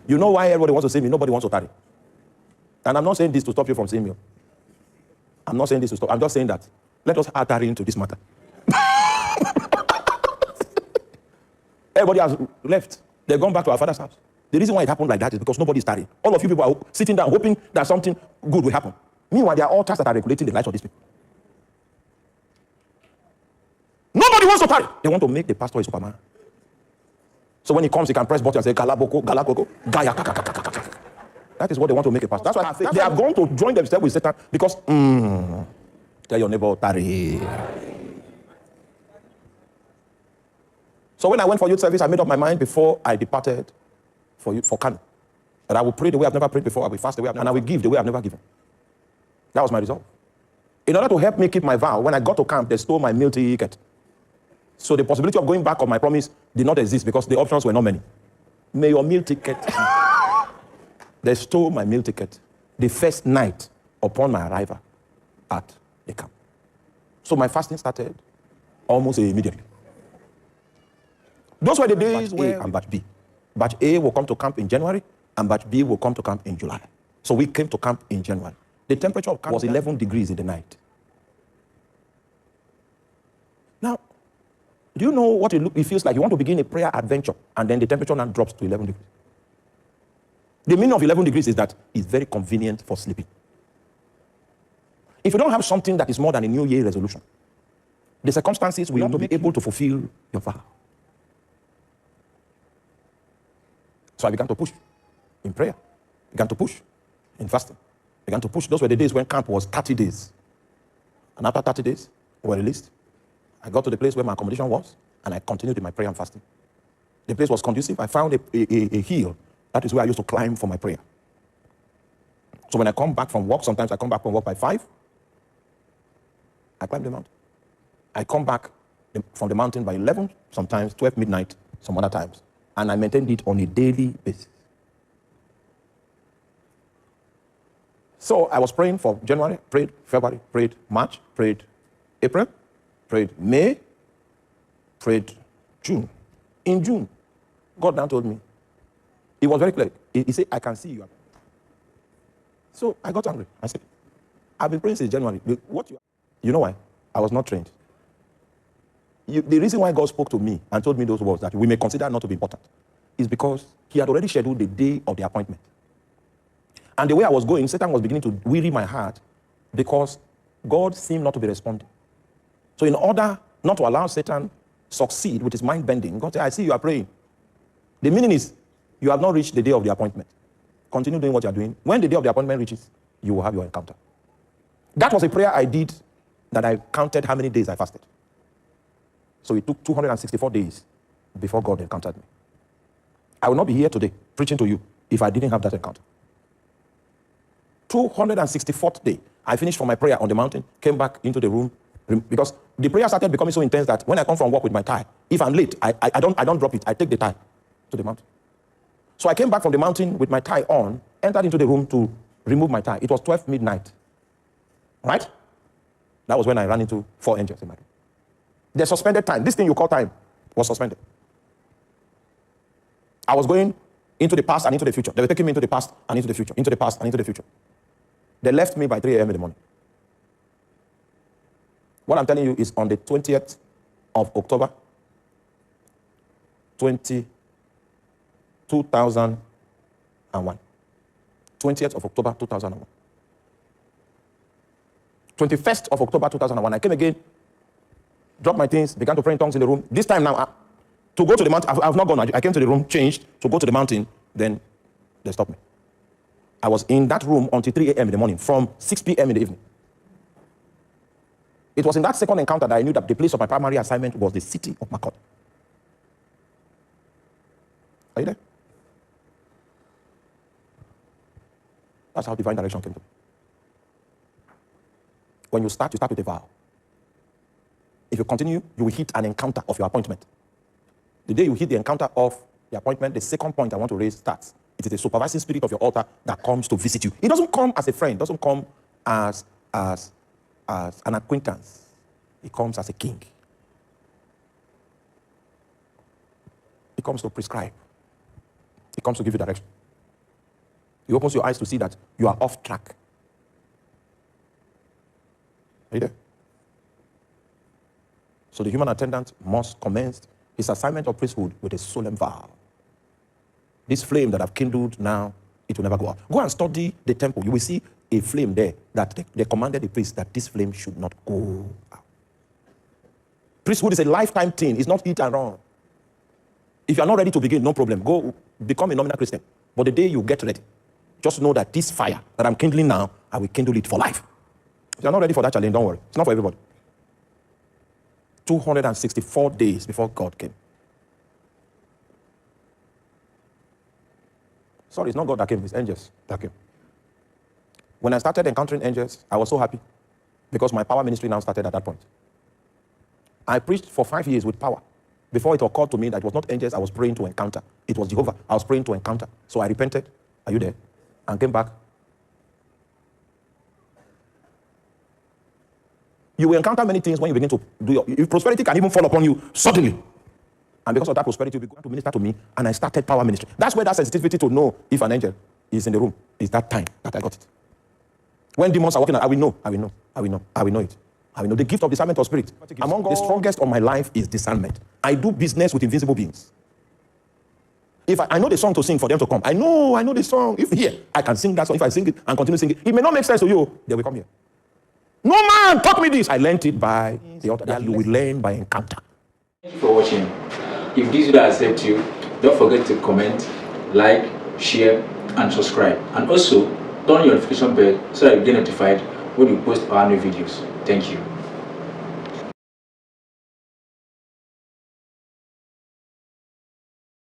You know why everybody wants to see me? Nobody wants to tarry. And I'm not saying this to stop you from seeing me. I'm not saying this to stop. I'm just saying that let us add tarry into this matter. Everybody has left. They've gone back to our father's house. The reason why it happened like that is because nobody is tarrying. All of you people are sitting down hoping that something good will happen. Meanwhile, there are altars that are regulating the lives of these people. Nobody wants to tarry. They want to make the pastor a Superman. So when he comes, he can press button and say, Galaboko, Galakoko, Gaya, Kakakakakaka. That is what they want to make a pastor. That's why they have gone to join themselves with Satan because, tell your neighbor, tarry. So when I went for youth service, I made up my mind before I departed for Kano. That I will pray the way I've never prayed before, I will fast the way I've never, and I will give the way I've never given. That was my resolve. In order to help me keep my vow, when I got to camp, they stole my meal ticket. So the possibility of going back on my promise did not exist because the options were not many. May your meal ticket. They stole my meal ticket the first night upon my arrival at the camp. So my fasting started almost immediately. Those were the days where and batch B. Batch A will come to camp in January, and batch B will come to camp in July. So we came to camp in January. The temperature of camp was 11 degrees in the night. Now, do you know what it feels like? You want to begin a prayer adventure, and then the temperature now drops to 11 degrees. The meaning of 11 degrees is that it's very convenient for sleeping. If you don't have something that is more than a New Year resolution, the circumstances will not be able to fulfill your vow. So I began to push in prayer, began to push in fasting, began to push. Those were the days when camp was 30 days. And after 30 days, we were released. I got to the place where my accommodation was, and I continued in my prayer and fasting. The place was conducive. I found a hill. That is where I used to climb for my prayer. So when I come back from work, sometimes I come back from work by 5, I climb the mountain. I come back from the mountain by 11, sometimes 12 midnight, some other times. And I maintained it on a daily basis. So I was praying for January, prayed February, prayed March, prayed April, prayed May, prayed June. In June, God now told me, it was very clear. He said, I can see you. So I got angry. I said, I've been praying since January. You know why? I was not trained. The reason why God spoke to me and told me those words that we may consider not to be important is because he had already scheduled the day of the appointment. And the way I was going, Satan was beginning to weary my heart because God seemed not to be responding. So in order not to allow Satan succeed with his mind bending, God said, I see you are praying. The meaning is, you have not reached the day of the appointment. Continue doing what you are doing. When the day of the appointment reaches, you will have your encounter. That was a prayer I did that I counted how many days I fasted. So it took 264 days before God encountered me. I will not be here today preaching to you if I didn't have that encounter. 264th day, I finished from my prayer on the mountain, came back into the room, because the prayer started becoming so intense that when I come from work with my tie, if I'm late, I don't drop it. I take the tie to the mountain. So I came back from the mountain with my tie on, entered into the room to remove my tie. It was 12 midnight. Right? That was when I ran into 4 angels in my room. The suspended time, this thing you call time, was suspended. I was going into the past and into the future. They were taking me into the past and into the future, into the past and into the future. They left me by 3 a.m. in the morning. What I'm telling you is on the 20th of October, 2001. 20th of October, 2001. 21st of October, 2001. I came again, dropped my things, began to pray in tongues in the room. This time now, to go to the mountain, I've not gone. I came to the room, changed, to go to the mountain, then they stopped me. I was in that room until 3 a.m. in the morning, from 6 p.m. in the evening. It was in that second encounter that I knew that the place of my primary assignment was the city of Makot. Are you there? That's how divine direction came to me. When you start with a vow. If you continue, you will hit an encounter of your appointment. The day you hit the encounter of the appointment, the second point I want to raise starts. It is the supervising spirit of your altar that comes to visit you. It doesn't come as a friend. It doesn't come as an acquaintance. It comes as a king. It comes to prescribe. It comes to give you direction. He opens your eyes to see that you are off track. Are you there? So the human attendant must commence his assignment of priesthood with a solemn vow. This flame that I've kindled now, it will never go out. Go and study the temple. You will see a flame there that they commanded the priest that this flame should not go out. Priesthood is a lifetime thing. It's not eat and run. If you are not ready to begin, no problem. Go become a nominal Christian. But the day you get ready, just know that this fire that I'm kindling now, I will kindle it for life. If you're not ready for that challenge, don't worry. It's not for everybody. 264 days before God came. Sorry, it's not God that came, it's angels that came. When I started encountering angels, I was so happy because my power ministry now started at that point. I preached for 5 years with power. Before it occurred to me that it was not angels I was praying to encounter. It was Jehovah I was praying to encounter. So I repented. Are you there? And came back. You will encounter many things when you begin to do your prosperity can even fall upon you suddenly. And because of that prosperity, you'll be going to minister to me. And I started power ministry. That's where that sensitivity to know if an angel is in the room is that time that I got it. When demons are working, I will know it. I will know the gift of discernment of spirit. Among the strongest of my life is discernment. I do business with invisible beings. If I know the song to sing for them to come, I know the song. If here, I can sing that song. If I sing it and continue singing, it may not make sense to you. They will come here. No man taught me this. I learned it by the author. That you will learn by encounter. Thank you for watching. If this video has helped you, don't forget to comment, like, share, and subscribe. And also, turn your notification bell so that you get notified when we post our new videos. Thank you.